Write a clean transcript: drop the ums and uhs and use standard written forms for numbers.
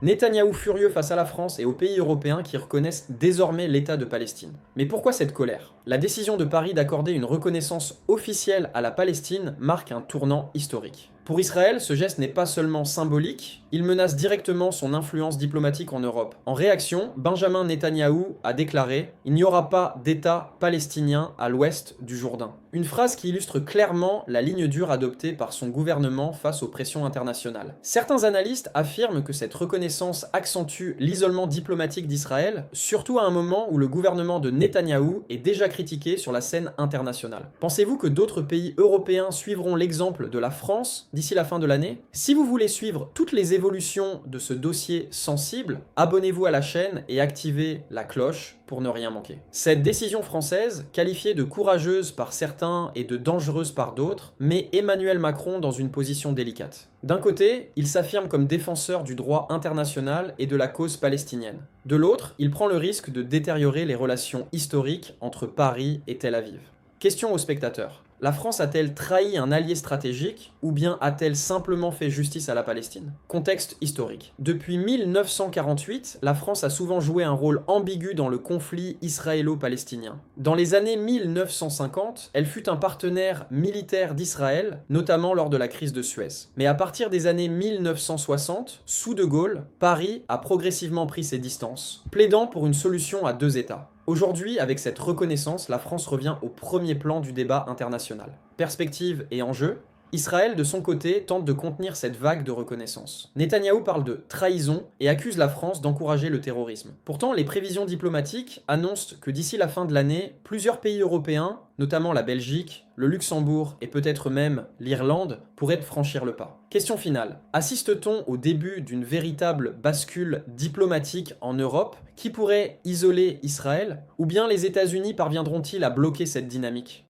Netanyahou furieux face à la France et aux pays européens qui reconnaissent désormais l'État de Palestine. Mais pourquoi cette colère? La décision de Paris d'accorder une reconnaissance officielle à la Palestine marque un tournant historique. Pour Israël, ce geste n'est pas seulement symbolique, il menace directement son influence diplomatique en Europe. En réaction, Benjamin Netanyahou a déclaré « Il n'y aura pas d'État palestinien à l'ouest du Jourdain ». Une phrase qui illustre clairement la ligne dure adoptée par son gouvernement face aux pressions internationales. Certains analystes affirment que cette reconnaissance accentue l'isolement diplomatique d'Israël, surtout à un moment où le gouvernement de Netanyahou est déjà critiqué sur la scène internationale. Pensez-vous que d'autres pays européens suivront l'exemple de la France d'ici la fin de l'année? Si vous voulez suivre toutes les évolutions de ce dossier sensible, abonnez-vous à la chaîne et activez la cloche pour ne rien manquer. Cette décision française, qualifiée de courageuse par certains et de dangereuse par d'autres, met Emmanuel Macron dans une position délicate. D'un côté, il s'affirme comme défenseur du droit international et de la cause palestinienne. De l'autre, il prend le risque de détériorer les relations historiques entre Paris et Tel Aviv. Question aux spectateurs. La France a-t-elle trahi un allié stratégique ou bien a-t-elle simplement fait justice à la Palestine? Contexte historique. Depuis 1948, la France a souvent joué un rôle ambigu dans le conflit israélo-palestinien. Dans les années 1950, elle fut un partenaire militaire d'Israël, notamment lors de la crise de Suez. Mais à partir des années 1960, sous De Gaulle, Paris a progressivement pris ses distances, plaidant pour une solution à deux États. Aujourd'hui, avec cette reconnaissance, la France revient au premier plan du débat international. Perspective et enjeu, Israël, de son côté, tente de contenir cette vague de reconnaissance. Netanyahou parle de trahison et accuse la France d'encourager le terrorisme. Pourtant, les prévisions diplomatiques annoncent que d'ici la fin de l'année, plusieurs pays européens, notamment la Belgique, le Luxembourg et peut-être même l'Irlande, pourraient franchir le pas. Question finale. Assiste-t-on au début d'une véritable bascule diplomatique en Europe qui pourrait isoler Israël? Ou bien les États-Unis parviendront-ils à bloquer cette dynamique?